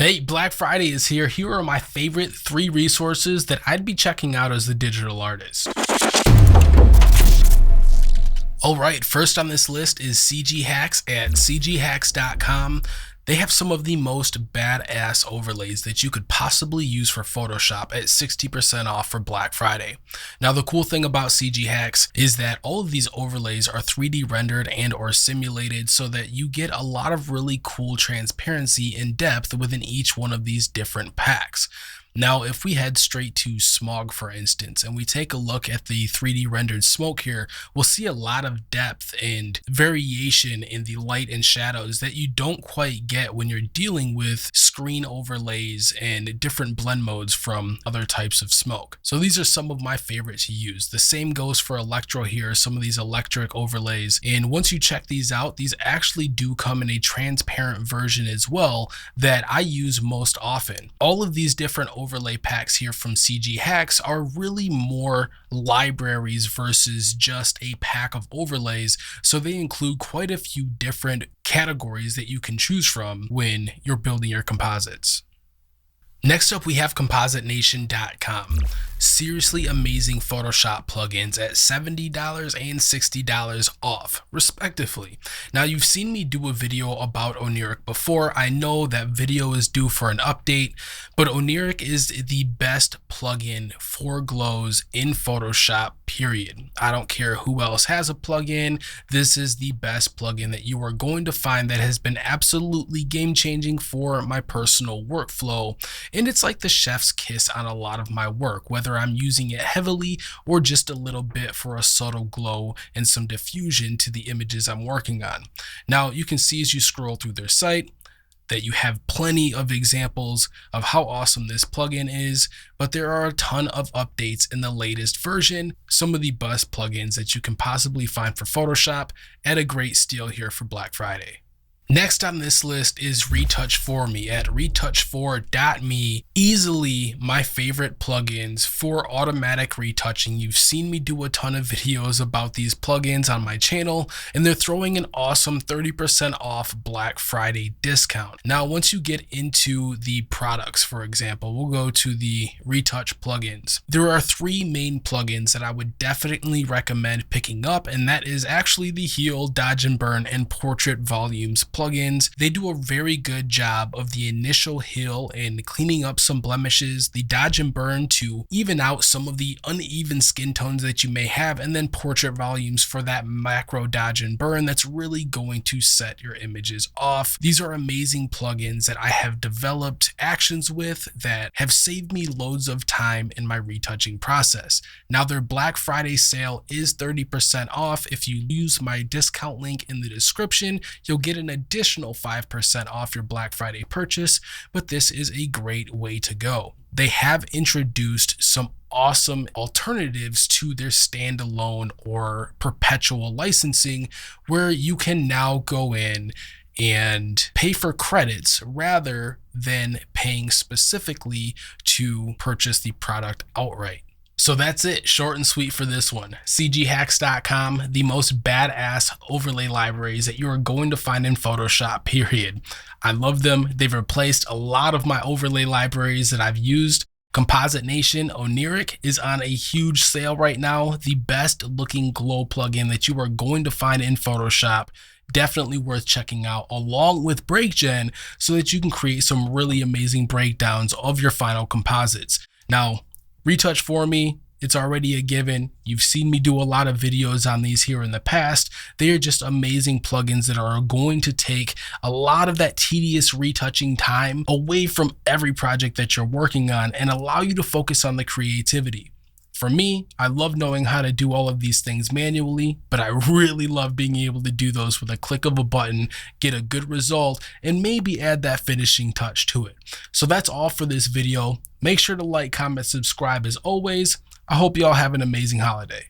Hey, Black Friday is here. Here are my favorite 3 resources that I'd be checking out as a digital artist. Alright, first on this list is CG Hacks at cghacks.com. They have some of the most badass overlays that you could possibly use for Photoshop at 60% off for Black Friday. Now, the cool thing about CG Hacks is that all of these overlays are 3D rendered and or simulated so that you get a lot of really cool transparency and depth within each one of these different packs. Now, if we head straight to smog, for instance, and we take a look at the 3D rendered smoke here, we'll see a lot of depth and variation in the light and shadows that you don't quite get when you're dealing with screen overlays and different blend modes from other types of smoke. So these are some of my favorites to use. The same goes for electro here, some of these electric overlays. And once you check these out, these actually do come in a transparent version as well that I use most often. All of these different overlay packs here from CG Hacks are really more libraries versus just a pack of overlays, so they include quite a few different categories that you can choose from when you're building your composites. Next up, we have compositenation.com. Seriously amazing Photoshop plugins at $70 and $60 off, respectively. Now, you've seen me do a video about Oniric before. I know that video is due for an update, but Oniric is the best plugin for glows in Photoshop, period. I don't care who else has a plugin. This is the best plugin that you are going to find that has been absolutely game-changing for my personal workflow. And it's like the chef's kiss on a lot of my work, whether I'm using it heavily or just a little bit for a subtle glow and some diffusion to the images I'm working on. Now, you can see as you scroll through their site that you have plenty of examples of how awesome this plugin is, but there are a ton of updates in the latest version, some of the best plugins that you can possibly find for Photoshop at a great steal here for Black Friday. Next on this list is Retouch for Me at retouch4.me. Easily my favorite plugins for automatic retouching. You've seen me do a ton of videos about these plugins on my channel, and they're throwing an awesome 30% off Black Friday discount. Now, once you get into the products, for example, we'll go to the retouch plugins. There are 3 main plugins that I would definitely recommend picking up, and that is actually the Heal, Dodge and Burn, and Portrait Volumes plugins. They do a very good job of the initial heal and cleaning up some blemishes, the dodge and burn to even out some of the uneven skin tones that you may have, and then portrait volumes for that macro dodge and burn that's really going to set your images off. These are amazing plugins that I have developed actions with that have saved me loads of time in my retouching process. Now, their Black Friday sale is 30% off. If you use my discount link in the description, you'll get an additional 5% off your Black Friday purchase, but this is a great way to go. They have introduced some awesome alternatives to their standalone or perpetual licensing, where you can now go in and pay for credits rather than paying specifically to purchase the product outright. So that's it, short and sweet for this one. cghacks.com, the most badass overlay libraries that you are going to find in Photoshop, period. I love them. They've replaced a lot of my overlay libraries that I've used. Composite Nation Oniric is on a huge sale right now. The best looking glow plugin that you are going to find in Photoshop. Definitely worth checking out, along with BreakGen, so that you can create some really amazing breakdowns of your final composites. Now, Retouch for Me, it's already a given. You've seen me do a lot of videos on these here in the past. They are just amazing plugins that are going to take a lot of that tedious retouching time away from every project that you're working on and allow you to focus on the creativity. For me, I love knowing how to do all of these things manually, but I really love being able to do those with a click of a button, get a good result, and maybe add that finishing touch to it. So that's all for this video. Make sure to like, comment, subscribe as always. I hope you all have an amazing holiday.